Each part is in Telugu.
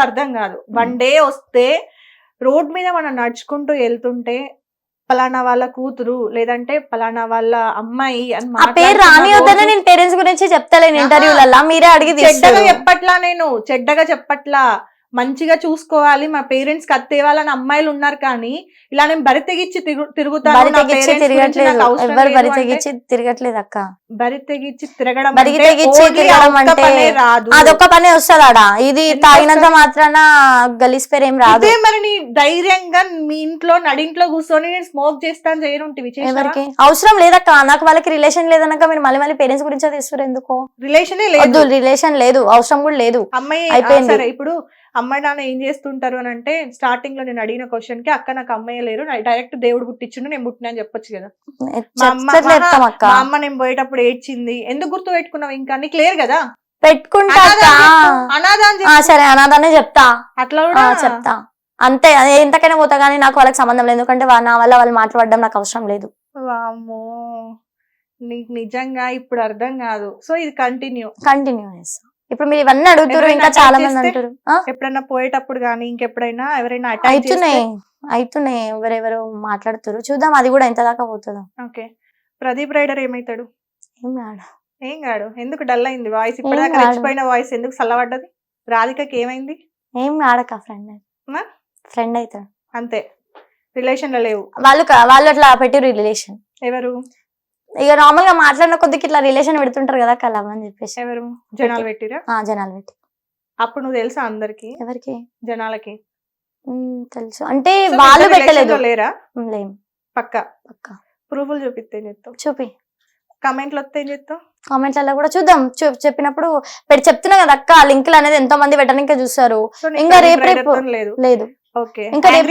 అర్థం కాదు. వన్ డే వస్తే రోడ్ మీద మనం నడుచుకుంటూ వెళ్తుంటే పలానా వాళ్ళ కూతురు లేదంటే పలానా వాళ్ళ అమ్మాయి అని ఆ పేరు రానివద్దనే నేను పేరెంట్స్ గురించి చెప్తలేను ఇంటర్వ్యూలల్లా, మీరే అడిగి చెడ్డగా చెప్పట్లా మంచిగా చూసుకోవాలి, మా పేరెంట్స్ కి అత్తేవాళ్ళని అమ్మాయిలు ఉన్నారు. కానీ ఇలా నేను బరి తెగిచ్చి తిరుగుతాను, తిరగట్లేదు అక్క. బరి తెగిచ్చి తిరగడం రాదు, అదొక్క పనే వస్తుంది ఆడ. ఇది తాగినంత మాత్రాన గలీజ్ పేరు ఏం రాదు. మరి నీ ధైర్యంగా మీ ఇంట్లో నడింట్లో కూర్చొని నేను స్మోక్ చేస్తాను చేయనుంటివి, ఎవరికి అవసరం లేదక్క. నాకు వాళ్ళకి రిలేషన్ లేదన్నాక మీరు మళ్ళీ మళ్ళీ పేరెంట్స్ గురించి తీస్తారు ఎందుకు? రిలేషనే లేదు, రిలేషన్ లేదు, అవసరం కూడా లేదు. అమ్మాయి అయిపోయింది. ఇప్పుడు అమ్మాయి నాన్న ఏం చేస్తుంటారు అని అంటే, స్టార్టింగ్ లో నేను అడిగిన క్వశ్చన్ కి అక్క నాకు అమ్మాయి లేరు, డైరెక్ట్ దేవుడు పుట్టించుండు, నేను పుట్టినా అని చెప్పొచ్చు కదా. మా అమ్మ నేను పోయేటప్పుడు ఏడ్చింది, ఎందుకు గుర్తు పెట్టుకున్నావు? ఇంకా నీకు లేరు కదా, పెట్టుకుంటా. సరే అనాథనే చెప్తా, అట్లా కూడా చెప్తా అంతే. ఎంతకైనా పోతా గానీ నాకు వాళ్ళకి సంబంధం లేదు, ఎందుకంటే నా వల్ల వాళ్ళు మాట్లాడడం నాకు అవసరం లేదు. వామ్మో, నీకు నిజంగా ఇప్పుడు అర్థం కాదు. సో ఇది కంటిన్యూ చేస్తా. ఇప్పుడు మీరు ఇవన్నీ అడుగుతారు, ఇంకా చాలా మంది అంటారు. ఎప్పుడైనా పోయేటప్పుడు గానీ ఇంకెప్పుడైనా ఎవరైనా అవుతున్నాయి ఎవరెవరు మాట్లాడుతారు, చూద్దాం అది కూడా ఎంత దాకా పోతుందో. ఓకే, ప్రదీప్ రైడర్ ఏమైతాడు? ఏం కాడు. ఎందుకు డల్ అయింది వాయిస్? ఇప్పటిదాకా రెచ్చిపోయిన వాయిస్ ఎందుకు చల్లబడ్డది? రాధికకి ఏమైంది? ఏం ఆడక ఫ్రెండ్ అవుతాడు అంతే, రిలేషన్ లో లేవు వాళ్ళు అట్లా పెట్టిరు రిలేషన్. ఎవరు? ఇక నార్మల్ గా మాట్లాడిన కొద్దికి ఇట్లా రిలేషన్ పెడుతుంటారు కదా కలవ్ అని చెప్పేసి. ఎవరు? జనాలు పెట్టిరా? జనాలు పెట్టి. అప్పుడు నువ్వు తెలుసా అందరికి? ఎవరికి? జనాలకి తెలుసు. అంటే వాళ్ళు పెట్టలేదు. లేరా? లేం. పక్క ప్రూఫ్లు చూపిస్తే ఏం చెప్తావు? చూపి. కామెంట్లు వస్తే ఏం చెప్తావు? కామెంట్లలో కూడా చూద్దాం. చెప్పినప్పుడు చెప్తున్నా కదా అక్క, లింకులు అనేది ఎంతో మంది పెట్టడానికి చూస్తారు. ఇంకా రేపు లేదు. ఇంకా రేపు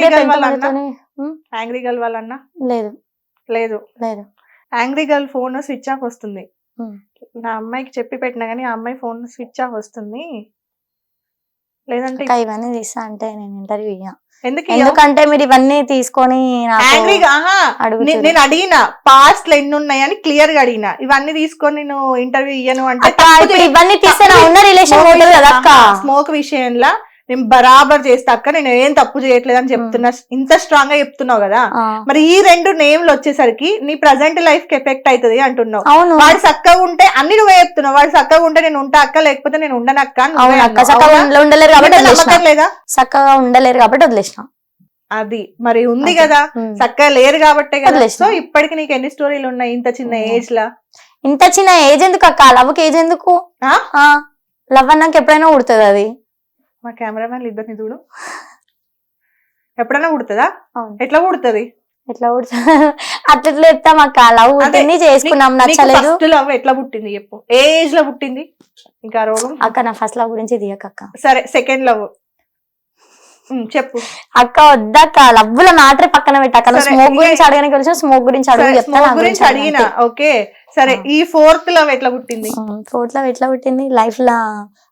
యాంగ్రీ గర్ల్ వాళ్ళన్నా లేదు. Angry girl phone switch off వస్తుంది. నా అమ్మాయికి చెప్పి పెట్టినా గానీ ఆ అమ్మాయి ఫోన్ స్విచ్ ఆఫ్ వస్తుంది. లేదంటే ఇవన్నీ తీస్తా అంటే నేను ఇంటర్వ్యూ ఇయ్యా. ఎందుకంటే మీరు ఇవన్నీ తీసుకొని నేను అడిగిన పాస్ట్ లో ఎన్ని ఉన్నాయని క్లియర్ గా అడిగిన, ఇవన్నీ తీసుకొని నేను ఇంటర్వ్యూ ఇయ్యను అంటే ఇవన్నీ తీస్తే ఉన్న రిలేషన్ స్మోక్ విషయంలో నేను బరాబర్ చేస్తా అక్క, నేను ఏం తప్పు చేయట్లేదు అని చెప్తున్నా. ఇంత స్ట్రాంగ్ గా చెప్తున్నావు కదా, మరి ఈ రెండు నేమ్లు వచ్చేసరికి నీ ప్రజెంట్ లైఫ్ కి ఎఫెక్ట్ అవుతుంది అంటున్నావు. వాడు చక్కగా ఉంటే అన్ని నువ్వే చెప్తున్నావు, వాడు చక్కగా ఉంటే నేను ఉంటా అక్క, లేకపోతే నేను ఉండను అక్క. ఉండలేరు కాబట్టి నమ్మకం లేదా? చక్కగా ఉండలేరు కాబట్టి వదిలేసిన. అది మరి ఉంది కదా, చక్కగా లేరు కాబట్టే కదా. సో ఇప్పటికి నీకు ఎన్ని స్టోరీలు ఉన్నాయి ఇంత చిన్న ఏజ్ లా? ఇంత చిన్న ఏజ్ ఎందుకు అక్క? లవ్కి ఏజ్ ఎందుకు? లవ్ అన్నాక ఎప్పుడైనా ఉడుతుంది అది. మా కెమెరామెన్ ఇద్దరిని చూడు, ఎప్పుడైనా పుడుతుందా? ఎట్లా పుడుతుంది? అట్లా చెప్తాం అక్క. లవ్ చేసుకున్నాం, నచ్చలేదు. లవ్ ఎట్లా పుట్టింది చెప్పు, ఏ ఏజ్ లో పుట్టింది? ఇంకా రోగం అక్క నా ఫస్ట్ లవ్ గురించి దిగక్క. సరే సెకండ్ లవ్ చెప్పు అక్క. వద్దక్క, లవ్వుల మ్యాటర్ పక్కన పెట్టాక స్మోక్ గురించి అడగడానికి వచ్చా, స్మోక్ గురించి అడిగిన. ఓకే సరే, ఈ ఫోర్త్ లవ్ ఎట్లా పుట్టింది? ఫోర్త్ లవ్ ఎట్లా పుట్టింది? లైఫ్ లా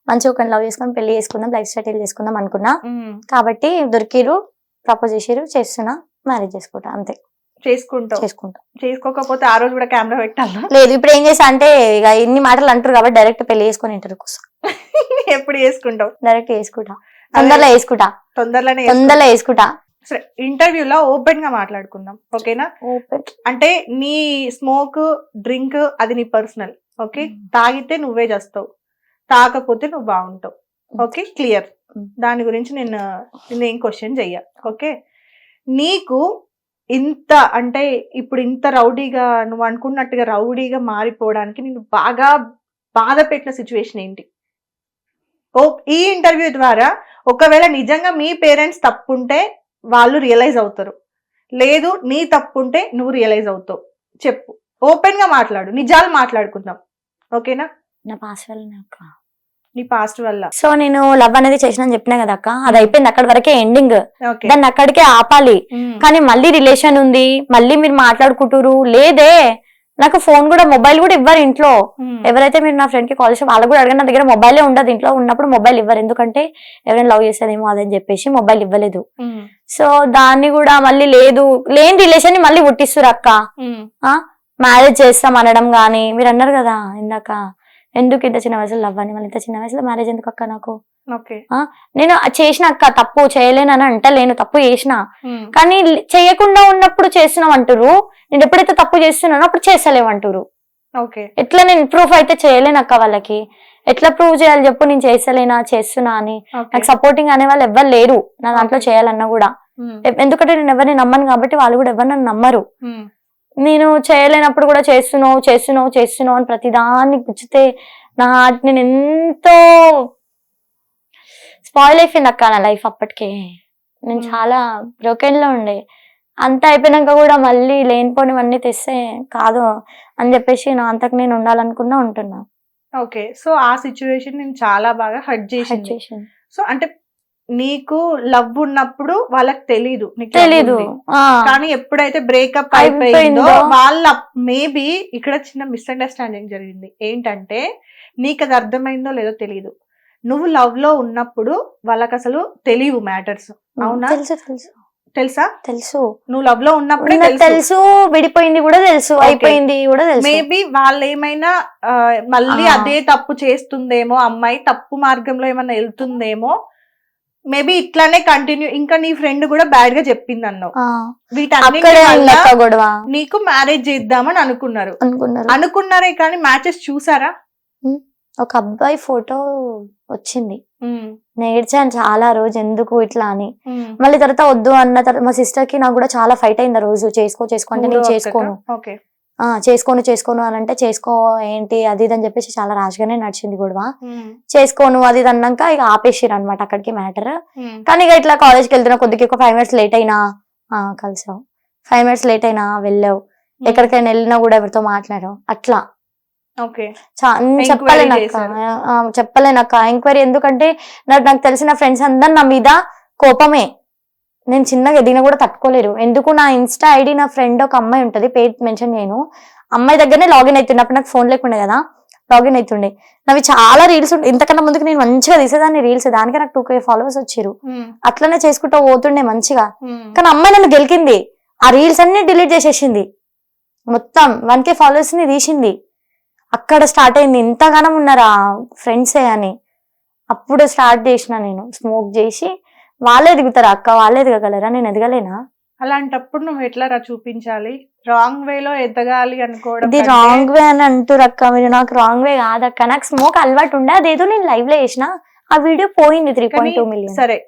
మంచిగా ఒక లవ్ చేసుకుని పెళ్లి చేసుకుందాం, లైఫ్ సెటిల్ చేసుకుందాం అనుకున్నా. కాబట్టి దొరికిరు, ప్రపోజ్ చేసిరు, చేస్తున్నా, మ్యారేజ్ చేసుకుంటా అంతే. చేసుకుంటా. చేసుకోకపోతే ఆ రోజు కూడా కెమెరా పెట్టాలా? లేదు. ఇప్పుడు ఏం చేస్తా అంటే ఇక ఎన్ని మాటలు అంటారు కాబట్టి డైరెక్ట్ పెళ్లి చేసుకుని ఇంటర్ కోసం. ఎప్పుడు చేసుకుంటావు? డైరెక్ట్ చేసుకుంటా, తొందరలో వేసుకుంటా. సరే, ఇంటర్వ్యూలో ఓపెన్ గా మాట్లాడుకుందాం ఓకేనా? అంటే నీ స్మోక్ డ్రింక్ అది నీ పర్సనల్. ఓకే, తాగితే నువ్వే చేస్తావు, తాగకపోతే నువ్వు బాగుంటావు. Okay clear. దాని గురించి నేను ఏం క్వశ్చన్ చెయ్య. ఓకే, నీకు ఇంత అంటే ఇప్పుడు ఇంత రౌడీగా నువ్వు అనుకున్నట్టుగా రౌడీగా మారిపోవడానికి నేను బాగా బాధ పెట్టిన సిచ్యువేషన్ ఏంటి? ఈ ఇంటర్వ్యూ ద్వారా ఒకవేళ నిజంగా మీ పేరెంట్స్ తప్పుంటే వాళ్ళు రియలైజ్ అవుతారు, లేదు నీ తప్పుంటే నువ్వు రియలైజ్ అవుతావు. చెప్పు, ఓపెన్ గా మాట్లాడు, నిజాలు మాట్లాడుకుందాం ఓకేనా? నా పాస్ వల్ల, నీ పాస్ట్ వల్ల. సో నేను లవ్ అనేది చేసిన చెప్పినా కదా అక్క, అది అయిపోయింది, అక్కడి వరకే ఎండింగ్. దాన్ని అక్కడికే ఆపాలి. కానీ మళ్ళీ రిలేషన్ ఉంది, మళ్ళీ మీరు మాట్లాడుకుంటారు. లేదే, నాకు ఫోన్ కూడా మొబైల్ కూడా ఇవ్వరు ఇంట్లో. ఎవరైతే మీరు నా ఫ్రెండ్ కి కాల్ చేసి వాళ్ళకు కూడా అడగండి, నా దగ్గర మొబైలే ఉండదు. ఇంట్లో ఉన్నప్పుడు మొబైల్ ఇవ్వరు, ఎందుకంటే ఎవరైనా లవ్ చేస్తారేమో అదని చెప్పేసి మొబైల్ ఇవ్వలేదు. సో దాన్ని కూడా మళ్ళీ లేదు, లేని రిలేషన్ ని మళ్ళీ పుట్టిస్తారు అక్క. మ్యారేజ్ చేస్తాం అనడం గానీ, మీరు అన్నారు కదా ఇందాక ఎందుకు ఇంత చిన్న వయసులో లవ్ అని, మళ్ళీ ఇంత చిన్న వయసులో మ్యారేజ్ ఎందుకు అక్క నాకు? ఓకే. నేను చేసిన అక్క తప్పు చేయలేనని అంటలేను, తప్పు చేసిన, కానీ చేయకుండా ఉన్నప్పుడు చేస్తున్నాం అంటారు, నేను ఎప్పుడైతే తప్పు చేస్తున్నానో అప్పుడు చేస్తలేమంటారు. ఓకే. ఎట్లా నేను ప్రూఫ్ అయితే చేయలేను అక్క వాళ్ళకి, ఎట్లా ప్రూవ్ చేయాలి చెప్పు నేను చేస్తలేనా చేస్తున్నా అని. నాకు సపోర్టింగ్ అనే వాళ్ళు ఎవ్వరు లేరు నా దాంట్లో చేయాలన్నా కూడా, ఎందుకంటే నేను ఎవరిని నమ్మను కాబట్టి వాళ్ళు కూడా ఎవరు నన్ను నమ్మరు. నేను చేయలేనప్పుడు కూడా చేస్తున్నావు అని ప్రతిదాన్ని గుచ్చితే నా హార్ట్ నేను ఎంతో స్పాయిల్ అయిపోయింది అక్క నా లైఫ్. అప్పటికే నేను చాలా బ్రోకెన్ లో ఉండే, అంతా అయిపోయినాక కూడా మళ్ళీ లేనిపోనివన్నీ తెస్తే కాదు అని చెప్పేసి నా అంతకు నేను ఉండాలనుకున్నా ఉంటున్నా. ఓకే. సో ఆ సిచ్యువేషన్ నేను చాలా బాగా హర్ట్ చేసింది. సో అంటే నీకు లవ్ ఉన్నప్పుడు వాళ్ళకి తెలీదు, కానీ ఎప్పుడైతే బ్రేకప్ అయిపోయిందో వాళ్ళ మేబీ ఇక్కడ చిన్న మిస్అండర్స్టాండింగ్ జరిగింది. ఏంటంటే నీకు అది అర్థమైందో లేదో తెలీదు, నువ్వు లవ్ లో ఉన్నప్పుడు వాళ్ళకి అసలు తెలియవు మ్యాటర్స్. అవునా? తెలుసా? తెలుసు. నువ్వు లవ్ లో ఉన్నప్పుడే తెలుసు, విడిపోయింది కూడా తెలుసు, అయిపోయింది కూడా తెలుసు. మేబీ వాళ్ళు ఏమైనా మళ్ళీ అదే తప్పు చేస్తుందేమో, అమ్మాయి తప్పు మార్గంలో ఏమైనా వెళ్తుందేమో, మేబీ ఇట్లానే కంటిన్యూ. ఇంకా నీ ఫ్రెండ్ కూడా బ్యాడ్ గా చెప్పింది అన్నావు. గొడవ నీకు మ్యారేజ్ చేద్దామని అనుకున్నారే, కానీ మ్యాచెస్ చూసారా? ఒక అబ్బాయి ఫోటో వచ్చింది, నేర్చాను చాలా రోజు ఎందుకు ఇట్లా అని. మళ్ళీ తర్వాత వద్దు అన్న తర్వాత మా సిస్టర్ కి నాకు కూడా చాలా ఫైట్ అయింది ఆ రోజు. చేసుకో అంటే నేను చేసుకోను అని అంటే చేసుకో ఏంటి అది ఇది అని చెప్పేసి చాలా రాష్గానే నడిచింది గొడవ. చేసుకోను అది ఇది అన్నాక ఇక ఆపేసిరు అనమాట అక్కడికి మ్యాటర్. కానీ ఇక ఇట్లా కాలేజ్కి వెళ్తున్నా కొద్దిగా ఒక 5 minutes లేట్ అయినా కలిసావు, 5 minutes లేట్ అయినా వెళ్ళావు, ఎక్కడికైనా వెళ్ళినా కూడా ఎవరితో మాట్లాడావు అట్లా. చెప్పలేనక్క ఎంక్వైరీ, ఎందుకంటే నాకు తెలిసిన ఫ్రెండ్స్ అందరు నా మీద కోపమే. నేను చిన్నగా ఎదిగినా కూడా తట్టుకోలేరు. ఎందుకు నా ఇన్స్టా ఐడి నా ఫ్రెండ్ ఒక అమ్మాయి ఉంటది, పేరు మెన్షన్ చేయను, అమ్మాయి దగ్గరనే లాగిన్ అవుతుండే. అప్పుడు నాకు ఫోన్ లేకుండే కదా, లాగిన్ అవుతుండే. నావి చాలా రీల్స్ ఉండే, ఇంతకన్నా ముందుకు నేను మంచిగా తీసేదాన్ని రీల్స్, దానికి నాకు 2K followers వచ్చారు. అట్లనే చేసుకుంటూ పోతుండే మంచిగా. కానీ అమ్మాయి నన్ను గెలికింది, ఆ రీల్స్ అన్ని డిలీట్ చేసేసింది, మొత్తం 1K followers ని తీసింది. అక్కడ స్టార్ట్ అయింది ఇంతగానం ఉన్నారా ఫ్రెండ్సే అని. అప్పుడు స్టార్ట్ చేసిన నేను స్మోక్ చేసి. వాళ్ళే దిగుతారా అక్క, వాళ్ళే దిగగలరా, నేను ఎదగలేనా? అలాంటప్పుడు నువ్వు ఎట్లా చూపించాలి? రాంగ్ వేలో ఎదగాలి అనుకోవడం, ఇది రాంగ్ వే అని అంటారు అక్క మీరు. నాకు రాంగ్ వే కాదక్క, నాకు స్మోక్ అలవాటు ఉండే, అదేదో నేను లైవ్ లో చేసిన, ఆ వీడియో పోయింది 3.2 million. సరే,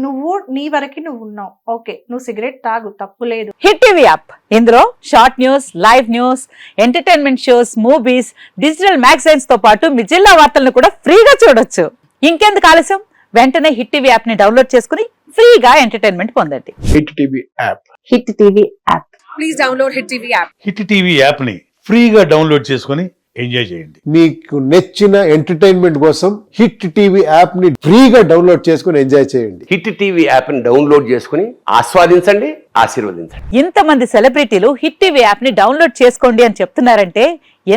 నువ్వు నీ వరకు నువ్వు ఉన్నావు, ఓకే, నువ్వు సిగరెట్ తాగు, తప్పు లేదు. హిట్ టీవీ యాప్, ఇందులో short news, live news, entertainment shows, movies, digital magazines తో పాటు మీ జిల్లా వార్తలను కూడా ఫ్రీగా చూడొచ్చు. ఇంకెందుకు ఆలస్యం, వెంటనే హిట్ టీవీ యాప్ ని డౌన్లోడ్ చేసుకుని ఫ్రీగా ఎంటర్టైన్మెంట్ పొందండి. Hit TV app, hit TV app, please download hit TV app. Hit TV app ని ఫ్రీగా డౌన్లోడ్ చేసుకుని ఎంజాయ్ చేయండి. మీకు నచ్చిన ఎంటర్టైన్మెంట్ కోసం హిట్ టీవీ యాప్ ని ఫ్రీగా డౌన్లోడ్ చేసుకుని ఎంజాయ్ చేయండి. హిట్ టీవీ యాప్ ని డౌన్లోడ్ చేసుకుని ఆస్వాదించండి, ఆశీర్వదించండి. ఇంతమంది సెలబ్రిటీలు హిట్ టీవీ యాప్ ని డౌన్లోడ్ చేసుకోండి అని చెప్తున్నారంటే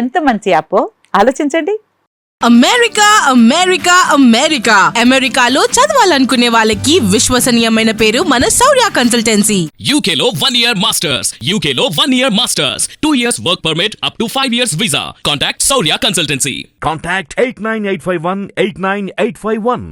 ఎంత మంచి యాప్ ఆలోచించండి. అమెరికా అమెరికా అమెరికా అమెరికాలో చదవాలనుకునే వాళ్ళకి విశ్వసనీయమైన పేరు మన శౌర్య కన్సల్టెన్సీ. UK లో 1 year masters, UK లో 1 year masters, 2 years work permit up to 5 years visa. Contact Saurya Consultancy. Contact 89851 89851.